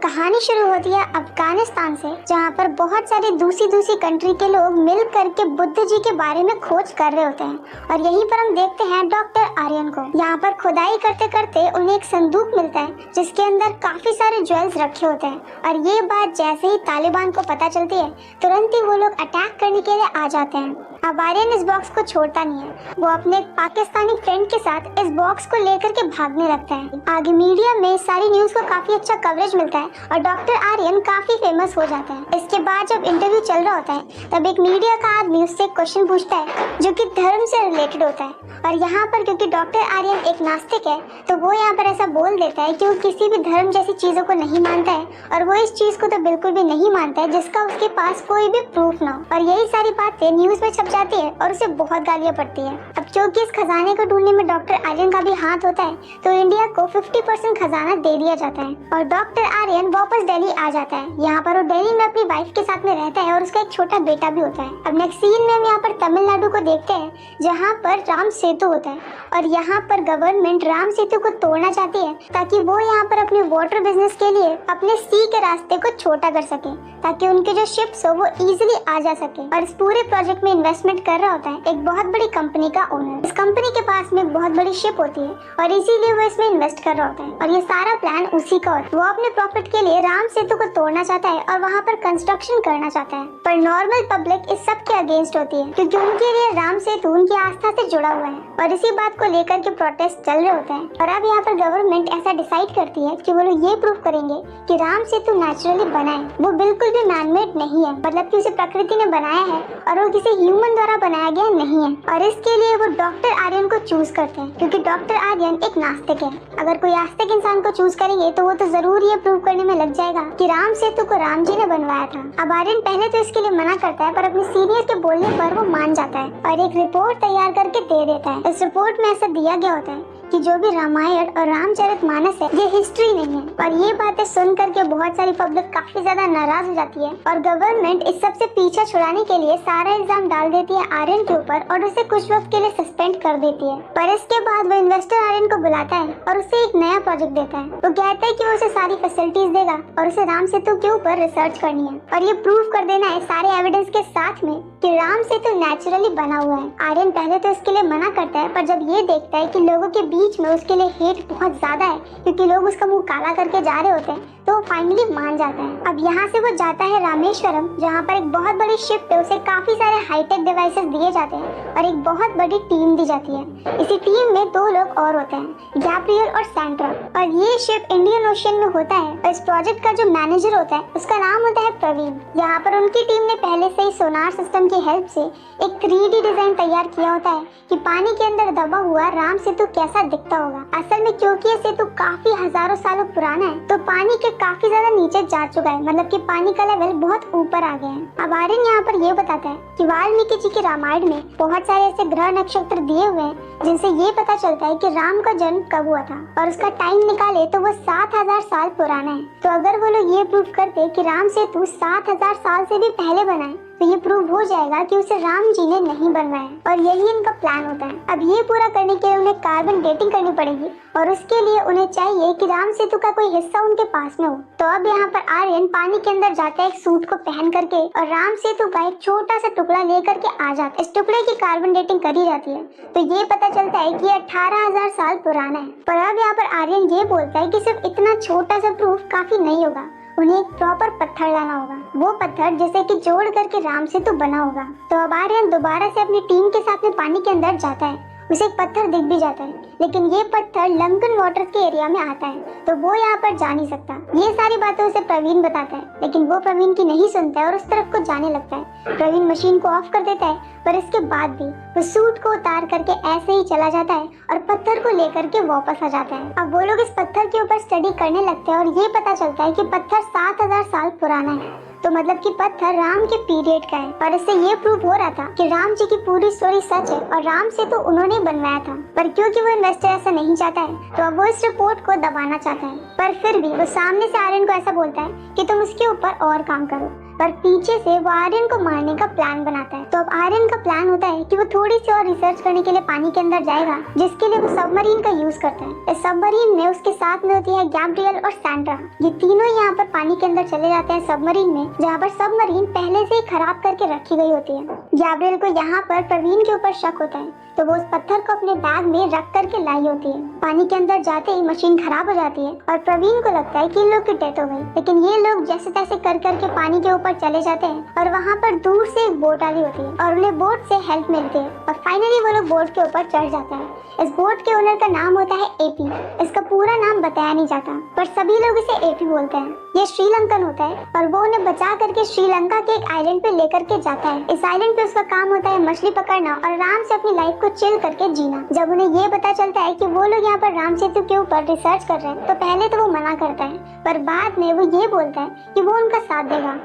कहानी शुरू होती है अफगानिस्तान से, जहाँ पर बहुत सारे दूसरी कंट्री के लोग मिल करके बुद्ध जी के बारे में खोज कर रहे होते हैं। और यहीं पर हम देखते हैं डॉक्टर आर्यन को। यहाँ पर खुदाई करते करते उन्हें एक संदूक मिलता है जिसके अंदर काफी सारे ज्वेल्स रखे होते हैं। और ये बात जैसे ही तालिबान को पता चलती है, तुरंत ही वो लोग अटैक करने के लिए आ जाते हैं। अब आर्यन इस बॉक्स को छोड़ता नहीं है। वो अपने पाकिस्तानी फ्रेंड के साथ इस बॉक्स को लेकर के भागने लगता है। आगे मीडिया में सारी न्यूज को काफी अच्छा कवरेज मिलता है और डॉक्टर आर्यन काफी फेमस हो जाता है। इसके बाद जब इंटरव्यू चल रहा होता है, तब एक मीडिया का आदमी उससे एक क्वेश्चन पूछता है जो कि धर्म से रिलेटेड होता है। और यहाँ पर क्योंकि डॉक्टर आर्यन एक नास्तिक है, तो वो यहाँ पर ऐसा बोल देता है कि वो किसी भी धर्म जैसी चीजों को नहीं मानता है, और वो इस चीज को तो बिल्कुल भी नहीं मानता है जिसका उसके पास कोई भी प्रूफ ना हो। और यही सारी बातें न्यूज में छप जाती है और उसे बहुत गालियां पड़ती है। अब क्योंकि इस खजाने को ढूंढने में डॉक्टर आर्यन का भी हाथ होता है, तो इंडिया को 50% खजाना दे दिया जाता है और डॉक्टर आर्यन वापस दिल्ली आ जाता है। यहाँ पर वो दिल्ली में अपनी वाइफ के साथ में रहता है और उसका एक छोटा बेटा भी होता है। अब नेक्स्ट सीन में हम यहाँ पर तमिलनाडु को देखते हैं, जहाँ पर राम सेतु होता है और यहाँ पर गवर्नमेंट राम सेतु को तोड़ना चाहती है ताकि वो यहाँ पर अपने वाटर बिजनेस के लिए अपने सी के रास्ते को छोटा कर सके, ताकि उनके जो शिप्स हो वो इजीली आ जा सके। और इस पूरे प्रोजेक्ट में इन्वेस्टमेंट कर रहा होता है एक बहुत बड़ी कंपनी का ओनर। इस कंपनी के पास में एक बहुत बड़ी शिप होती है और इसीलिए वो इसमें इन्वेस्ट कर रहा होता है और ये सारा प्लान उसी का होता है। वो अपने प्रॉफिट के लिए राम सेतु को तोड़ना चाहता है और वहाँ पर कंस्ट्रक्शन करना चाहता है, पर नॉर्मल पब्लिक इस सब के अगेंस्ट होती है क्योंकि उनके लिए राम सेतु उनकी आस्था से जुड़ा हुआ है और इसी बात को लेकर के प्रोटेस्ट चल रहे होते हैं। और अब यहाँ पर गवर्नमेंट ऐसा डिसाइड करती है कि वो लोग ये प्रूव करेंगे कि राम सेतु नेचुरली बना है, वो बिल्कुल भी मैनमेड नहीं है, मतलब कि उसे प्रकृति ने बनाया है और वो किसी ह्यूमन द्वारा बनाया गया नहीं है। और इसके लिए वो डॉक्टर आर्यन को चूज करते हैं क्योंकि डॉक्टर आर्यन एक नास्तिक है। अगर कोई आस्तिक इंसान को चूज करेंगे तो वो तो जरूर ये प्रूव करने में लग जाएगा कि राम सेतु को राम जी ने बनवाया था। अब आर्यन पहले तो इसके लिए मना करता है, पर अपने सीनियर के बोलने पर वो मान जाता है और एक रिपोर्ट तैयार करके दे देता है। इस रिपोर्ट में ऐसा दिया गया होता है कि जो भी रामायण और रामचरितमानस है ये हिस्ट्री नहीं है। और ये बातें सुन करके बहुत सारी पब्लिक काफी ज्यादा नाराज हो जाती है और गवर्नमेंट इस सब से पीछा छुड़ाने के लिए सारा इल्जाम डाल देती है आर्यन के ऊपर और उसे कुछ वक्त के लिए सस्पेंड कर देती है। पर इसके बाद वो इन्वेस्टर आर्यन को बुलाता है और उसे एक नया प्रोजेक्ट देता है। वो कहता है कि वो उसे सारी फैसिलिटीज देगा और उसे राम सेतु के ऊपर रिसर्च करनी है और ये प्रूव कर देना है सारे एविडेंस के साथ में कि राम सेतु नेचुरली बना हुआ है। आर्यन पहले तो इसके लिए मना करता है, पर जब ये देखता है कि लोगों के बीच में उसके लिए हेट बहुत ज्यादा है क्योंकि लोग उसका मुंह काला करके जा रहे होते हैं, तो वो फाइनली मान जाता है। अब यहाँ से वो जाता है रामेश्वरम, जहाँ पर एक बहुत बड़ी शिप पे उसे काफी सारे हाईटेक डिवाइसेस दिए जाते हैं और एक बहुत बड़ी टीम दी जाती है। इसी टीम में 2 लोग और होते हैं, गैब्रियल और सैंड्रा, और ये शिप इंडियन ओशन में होता है। और इस प्रोजेक्ट का जो मैनेजर होता है उसका नाम होता है प्रवीण। यहाँ पर उनकी टीम ने पहले से ही सोनार सिस्टम की हेल्प से एक 3D डिजाइन तैयार किया होता है कि पानी के अंदर दबा हुआ राम सेतु कैसा दिखता होगा। असल में क्योंकि ये सेतु काफी हजारों सालों पुराना है, तो पानी के काफी ज्यादा नीचे जा चुका है, मतलब कि पानी का लेवल बहुत ऊपर आ गया है। अब आर्यन यहाँ पर ये बताता है कि वाल्मीकि जी के रामायण में बहुत सारे ऐसे ग्रह नक्षत्र दिए हुए हैं जिनसे ये पता चलता है कि राम का जन्म कब हुआ था, और उसका टाइम निकाले तो वो 7000 साल पुराना है। तो अगर वो लोग ये प्रूव करते कि राम सेतु 7000 साल से भी पहले बना है, तो ये प्रूव हो जाएगा कि उसे राम जी ने नहीं बनवाया और यही इनका प्लान होता है। अब ये पूरा करने के लिए उन्हें कार्बन डेटिंग करनी पड़ेगी और उसके लिए उन्हें चाहिए कि राम सेतु का कोई हिस्सा उनके पास में हो। तो अब यहाँ पर आर्यन पानी के अंदर जाता है एक सूट को पहन करके और राम सेतु का एक छोटा सा टुकड़ा लेकर के आ जाता है। इस टुकड़े की कार्बन डेटिंग करी जाती है तो ये पता चलता है कि 18,000 साल पुराना है। पर अब यहाँ पर आर्यन ये बोलता है कि सिर्फ इतना छोटा सा प्रूफ काफी नहीं होगा, उन्हें एक प्रॉपर पत्थर लाना होगा, वो पत्थर जिसे कि जोड़ करके राम सेतु बना होगा। तो अब आर्यन दोबारा से अपनी टीम के साथ में पानी के अंदर जाता है। उसे एक पत्थर दिख भी जाता है, लेकिन ये पत्थर लंकन वाटर के एरिया में आता है, तो वो यहाँ पर जा नहीं सकता। ये सारी बातें उसे प्रवीण बताता है, लेकिन वो प्रवीण की नहीं सुनता है और उस तरफ को जाने लगता है। प्रवीण मशीन को ऑफ कर देता है, पर इसके बाद भी वो सूट को उतार करके ऐसे ही चला जाता है और पत्थर को लेकर के वापस आ जाता है। अब वो लोग इस पत्थर के ऊपर स्टडी करने लगते हैं और ये पता चलता है कि पत्थर 7000 साल पुराना है, तो मतलब कि पत्थर राम के पीरियड का है। और इससे ये प्रूव हो रहा था कि राम जी की पूरी स्टोरी सच है और राम से तो उन्होंने बनवाया था। पर क्योंकि वो इन्वेस्टर ऐसा नहीं चाहता है, तो अब वो इस रिपोर्ट को दबाना चाहता है। पर फिर भी वो सामने से आर्यन को ऐसा बोलता है कि तुम उसके ऊपर और काम करो, पर पीछे से वो आर्यन को मारने का प्लान बनाता है। तो अब आर्यन का प्लान होता है कि वो थोड़ी सी और रिसर्च करने के लिए पानी के अंदर जाएगा, जिसके लिए वो सबमरीन का यूज करता है। इस सबमरीन में उसके साथ में होती है गैब्रियल और सैंड्रा। ये तीनों यहाँ पर पानी के अंदर चले जाते हैं सबमरीन में, जहाँ पर सबमरीन पहले से ही खराब करके रखी गई होती है। गैब्रियल को यहाँ पर प्रवीण के ऊपर शक होता है, तो वो उस पत्थर को अपने बैग में रख करके लाई होती है। पानी के अंदर जाते ही मशीन खराब हो जाती है और प्रवीण को लगता है कि इन लोग की डेथ हो गई, लेकिन ये लोग जैसे तैसे कर करके पानी के ऊपर चले जाते हैं और वहाँ पर दूर से एक बोट आ रही होती है और उन्हें बोट से हेल्प मिलती है और फाइनली वो लोग बोट के ऊपर चढ़ जाते हैं। इस बोट के ओनर का नाम होता है एपी। इसका पूरा नाम बताया नहीं जाता, पर सभी लोग इसे एपी बोलते हैं। ये श्रीलंकन होता है और वो उन्हें बचा करके श्रीलंका के एक आइलैंड पे लेकर के जाता है। इस आइलैंड पे उसका काम होता है मछली पकड़ना और आराम से अपनी लाइफ को चिल करके जीना। जब उन्हें ये पता चलता है कि वो लोग यहाँ पर राम सेतु के ऊपर रिसर्च कर रहे हैं, तो पहले तो वो मना करता है, पर बाद में वो ये बोलता है कि वो उनका साथ देगा,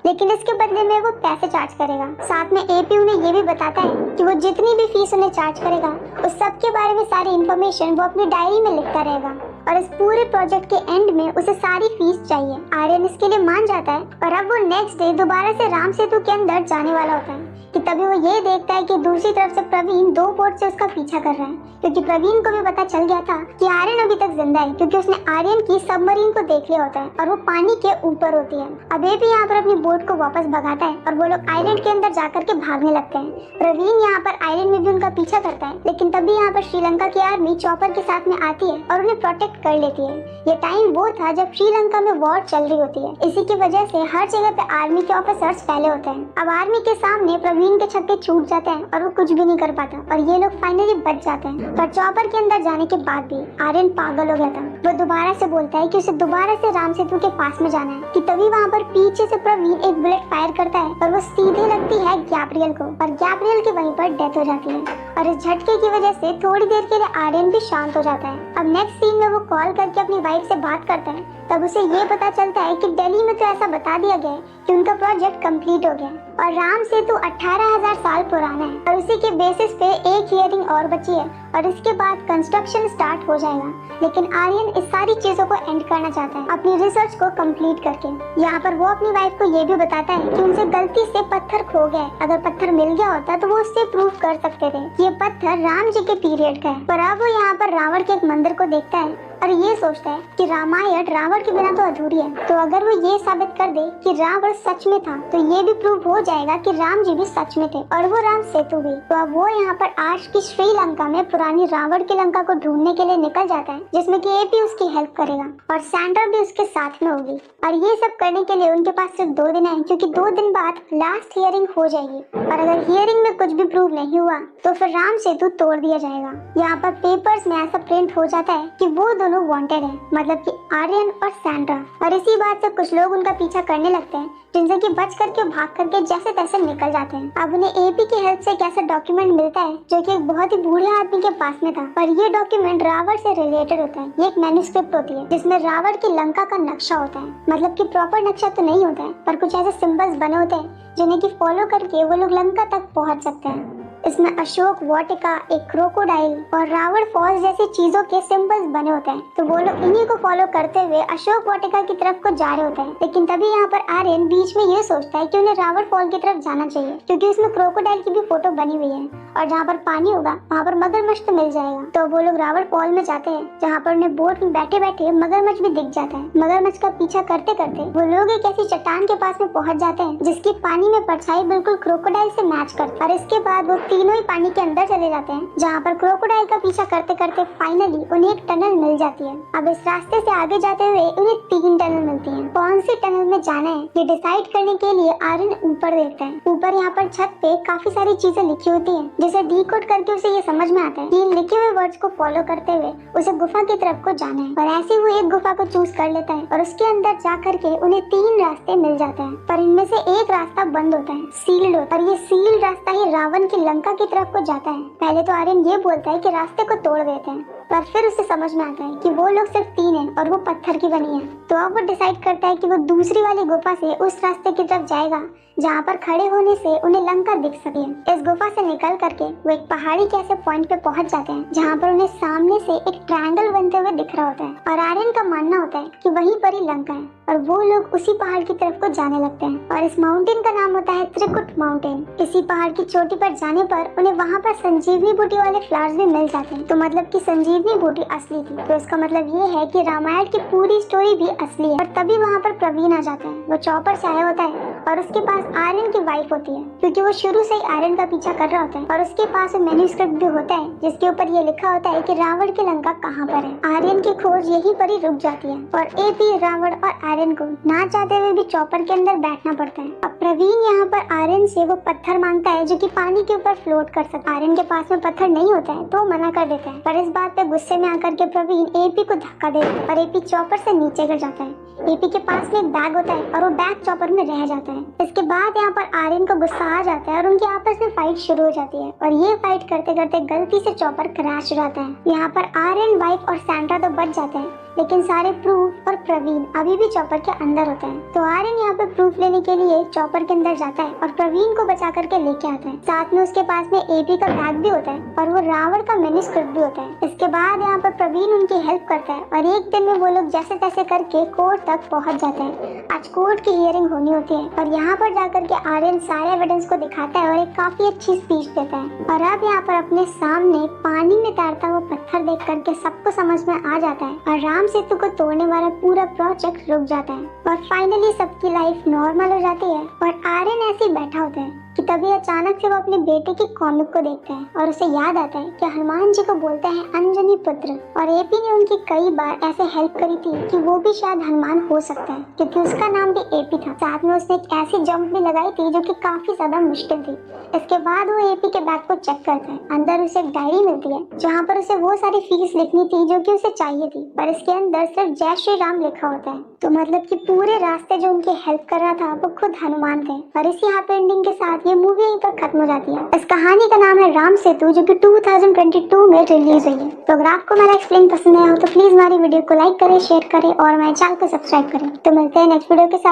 लेकिन इसके बदले में वो पैसे चार्ज करेगा। साथ में एपी उन्हें ये भी बताता है कि वो जितनी भी फीस उन्हें चार्ज करेगा, उस सब के बारे में सारी इंफॉर्मेशन वो अपनी डायरी में लिखता रहेगा और इस पूरे प्रोजेक्ट के एंड में उसे सारी फीस चाहिए। आर्यन इसके लिए मान जाता है और अब वो नेक्स्ट डे दोबारा से राम सेतु के अंदर जाने वाला होता है कि तभी वो ये देखता है कि दूसरी तरफ से प्रवीण 2 बोट से उसका पीछा कर रहा है, क्योंकि प्रवीण को भी पता चल गया था कि आर्यन अभी तक जिंदा है, क्योंकि उसने आर्यन की सबमरीन को देख लिया होता है और वो पानी के ऊपर होती है। अब ये भी यहाँ पर अपनी बोट को वापस भगाता है और वो लोग आइलैंड के अंदर जाकर के भागने लगते हैं। प्रवीण यहाँ पर आइलैंड में भी उनका पीछा करता है, लेकिन तभी यहाँ पर श्रीलंका की आर्मी चॉपर के साथ में आती है और उन्हें प्रोटेक्ट कर लेती है। ये टाइम वो था जब श्रीलंका में वॉर चल रही होती है, इसी की वजह से हर जगह पे आर्मी के ऑफिसर्स फैले होते हैं। अब आर्मी के सामने प्रवीण के छक्के छूट जाते हैं और वो कुछ भी नहीं कर पाता और ये लोग फाइनली बच जाते हैं। पर चॉपर के अंदर जाने के बाद भी आर्यन पागल हो गया था। वो दोबारा से बोलता है कि उसे दोबारा से राम सेतु के पास में जाना है, कि तभी वहाँ पर पीछे से प्रवीण एक बुलेट फायर करता है और वो सीधे लगती है गैब्रियल को और गैब्रियल की वहीं पर डेथ हो जाती है। और इस झटके की वजह से थोड़ी देर के लिए आर्यन भी शांत हो जाता है। अब नेक्स्ट सीन में वो कॉल करके अपनी वाइफ से बात करता है, तब उसे ये पता चलता है कि दिल्ली में तो ऐसा बता दिया गया है कि उनका प्रोजेक्ट कंप्लीट हो गया और राम सेतु 18,000 साल पुराना है और उसी के बेसिस पे एक हियरिंग और बची है और इसके बाद कंस्ट्रक्शन स्टार्ट हो जाएगा। लेकिन आर्यन इस सारी चीजों को एंड करना चाहता है अपनी रिसर्च को कंप्लीट करके। यहाँ पर वो अपनी वाइफ को ये भी बताता है कि उनसे गलती से पत्थर खो गया, अगर पत्थर मिल गया होता तो वो उससे प्रूव कर सकते थे ये पत्थर राम जी के पीरियड का है। पर अब वो यहाँ पर रावण के एक मंदिर को देखता है और ये सोचता है कि रामायण रावण के बिना तो अधूरी है, तो अगर वो ये साबित कर दे कि रावण सच में था तो ये भी प्रूव हो जाएगा कि राम जी भी सच में थे और वो राम सेतु भी। तो अब वो यहाँ पर आज की श्रीलंका में पुरानी रावण की लंका को ढूंढने के लिए निकल जाता है, जिसमें कि एपी उसकी हेल्प करेगा और सैंड्रा भी उसके साथ में होगी। और ये सब करने के लिए उनके पास सिर्फ 2 दिन है, क्योंकि 2 दिन बाद लास्ट हियरिंग हो जाएगी और अगर हियरिंग में कुछ भी प्रूव नहीं हुआ तो फिर राम सेतु तोड़ दिया जाएगा। यहाँ पर पेपर्स में ऐसा प्रिंट हो जाता है कि वो दोनों वांटेड है, मतलब कि आर्यन और सैंड्रा। और इसी बात से कुछ लोग उनका पीछा करने लगते हैं, जिनसे कि बच करके भाग करके जैसे तैसे निकल जाते हैं। अब उन्हें एपी की हेल्प से एक ऐसा डॉक्यूमेंट मिलता है जो कि एक बहुत ही बूढ़े आदमी के पास में था, पर ये डॉक्यूमेंट रावण से रिलेटेड होता है। ये एक मैन्युस्क्रिप्ट होती है जिसमें रावण की लंका का नक्शा होता है, मतलब कि प्रॉपर नक्शा तो नहीं होता है, पर कुछ ऐसे सिंबल्स बने होते हैं जिन्हें कि फॉलो करके वो लोग लंका तक पहुंच सकते हैं। इसमें अशोक वाटिका, एक क्रोकोडाइल और रावण फॉल्स जैसी चीजों के सिंबल्स बने होते हैं। तो वो लोग इन्हीं को फॉलो करते हुए अशोक वाटिका की तरफ को जा रहे होते हैं। लेकिन तभी यहाँ पर आर्यन बीच में ये सोचता है कि उन्हें रावण फॉल की तरफ जाना चाहिए, क्योंकि उसमें क्रोकोडाइल की भी फोटो बनी हुई है और जहाँ पर पानी होगा वहाँ पर मगरमच्छ तो मिल जाएगा। तो वो लोग रावण फॉल में जाते हैं, जहाँ पर उन्हें बोट में बैठे बैठे मगरमच्छ भी दिख जाता है। मगरमच्छ का पीछा करते करते वो लोग एक ऐसी चट्टान के पास में पहुँच जाते हैं जिसकी पानी में परछाई बिल्कुल क्रोकोडाइल से मैच करती है और इसके बाद वो तीनों ही पानी के अंदर चले जाते हैं, जहाँ पर क्रोकोडाइल का पीछा करते करते फाइनली उन्हें एक टनल मिल जाती है। अब इस रास्ते से आगे जाते हुए उन्हें 3 टनल मिलती हैं। कौन सी टनल में जाना है ये डिसाइड करने के लिए आर्यन ऊपर देखता है। ऊपर यहाँ पर छत पे काफी सारी चीजें लिखी होती हैं, जिसे डीकोड करके उसे ये समझ में आता है कि इन लिखे हुए वर्ड्स को फॉलो करते हुए उसे गुफा की तरफ को जाना है। और ऐसे वो एक गुफा को चूज कर लेता है और उसके अंदर जा करके उन्हें 3 रास्ते मिल जाते हैं, पर इनमें से एक रास्ता बंद होता है, सील्ड होता है। और ये सील्ड रास्ता ही रावण की लंका की तरफ को जाता है। पहले तो आर्यन ये बोलता है कि रास्ते को तोड़ देते हैं, पर फिर उसे समझ में आता है कि वो लोग सिर्फ 3 हैं और वो पत्थर की बनी है। तो अब वो डिसाइड करता है कि वो दूसरी वाली गुफा से उस रास्ते की तरफ जाएगा जहाँ पर खड़े होने से उन्हें लंका दिख सके। इस गुफा से निकल करके वो एक पहाड़ी के ऐसे पॉइंट पे पहुंच जाते हैं जहाँ पर उन्हें सामने से एक ट्रायंगल बनते हुए दिख रहा होता है और आर्यन का मानना होता है कि वहीं पर ही लंका है और वो लोग उसी पहाड़ की तरफ को जाने लगते हैं और इस माउंटेन का नाम होता है त्रिकुट माउंटेन। इसी पहाड़ की चोटी पर जाने पर उन्हें वहाँ पर संजीवनी बूटी वाले फ्लावर्स भी मिल जाते हैं। तो मतलब कि संजीवनी बूटी असली थी, तो इसका मतलब ये है कि रामायण की पूरी स्टोरी भी असली है। और तभी वहाँ पर प्रवीण आ जाता है। वो चॉपर से आया होता है और उसके पास आर्यन की वाइफ होती है, क्योंकि वो शुरू से ही आर्यन का पीछा कर रहा होता है और उसके पास मैन्युस्क्रिप्ट भी होता है जिसके ऊपर ये लिखा होता है कि रावण की लंका कहाँ पर है। आर्यन की खोज यहीं पर ही रुक जाती है और एपी, रावण और आर्यन को ना चाहते हुए भी चॉपर के अंदर बैठना पड़ता है। अब प्रवीण यहाँ पर आर्यन से वो पत्थर मांगता है जो कि पानी के ऊपर फ्लोट कर सकता है। आर्यन के पास में पत्थर नहीं होता है तो मना कर देता है, पर इस बात पे गुस्से में आकर के प्रवीण एपी को धक्का देता है और एपी चॉपर से नीचे गिर जाता है। एपी के पास में एक बैग होता है और वो बैग चॉपर में रह जाता है। इसके बाद यहाँ पर आर्यन को गुस्सा आ जाता है और उनकी आपस में फाइट शुरू हो जाती है और ये फाइट करते करते गलती से चॉपर क्रैश हो जाता है। यहाँ पर आर्यन, वाइफ और सैंड्रा तो बच जाते हैं, लेकिन सारे प्रूफ और प्रवीण अभी भी चॉपर के अंदर होते हैं। तो आर्यन यहाँ पे प्रूफ लेने के लिए चॉपर के अंदर जाता है और प्रवीण को बचा करके लेके आता है। साथ में उसके पास में एपी का बैग भी होता है और वो रावण का मैन्युस्क्रिप्ट भी होता है। इसके बाद यहाँ पर प्रवीण उनकी हेल्प करता है और एक दिन में वो लोग जैसे तैसे करके कोर्ट तक पहुँच जाते हैं। आज कोर्ट की हियरिंग होनी होती है और यहाँ पर जाकर के आर्यन सारे एविडेंस को दिखाता है और एक काफी अच्छी स्पीच देता है। और अब यहाँ पर अपने सामने पानी में तैरता हुआ पत्थर देख करके सबको समझ में आ जाता है और राम सेतु को तोड़ने वाला पूरा प्रोजेक्ट रुक जाता है और फाइनली सबकी लाइफ नॉर्मल हो जाती है। और आर्यन ऐसे ही बैठा होता है कि तभी अचानक से वो अपने बेटे की कॉमिक को देखता है और उसे याद आता है कि हनुमान जी को बोलते हैं अंजनी पुत्र और एपी ने उनकी कई बार ऐसे हेल्प करी थी कि वो भी शायद हनुमान हो सकता है, क्योंकि उसका नाम भी एपी था। साथ में उसने एक ऐसी जंप भी लगाई थी जो कि काफी ज्यादा मुश्किल थी। इसके बाद वो एपी के बैग को चेक करता है। अंदर उसे एक डायरी मिलती है जहाँ पर उसे वो सारी फीस लिखनी थी जो कि उसे चाहिए थी, पर इसके अंदर सिर्फ जय श्री राम लिखा होता है। तो मतलब कि पूरे रास्ते जो उनकी हेल्प कर रहा था वो खुद हनुमान थे। और इसी हैप्पी एंडिंग के साथ ये मूवी यहीं पर खत्म हो जाती है। इस कहानी का नाम है राम सेतु, जो कि 2022 में रिलीज हुई है। तो अगर आपको मेरा एक्सप्लेन पसंद आया हो तो प्लीज हमारी वीडियो को लाइक करें, शेयर करें और हमारे चैनल को सब्सक्राइब करें। तो मिलते हैं नेक्स्ट वीडियो के साथ।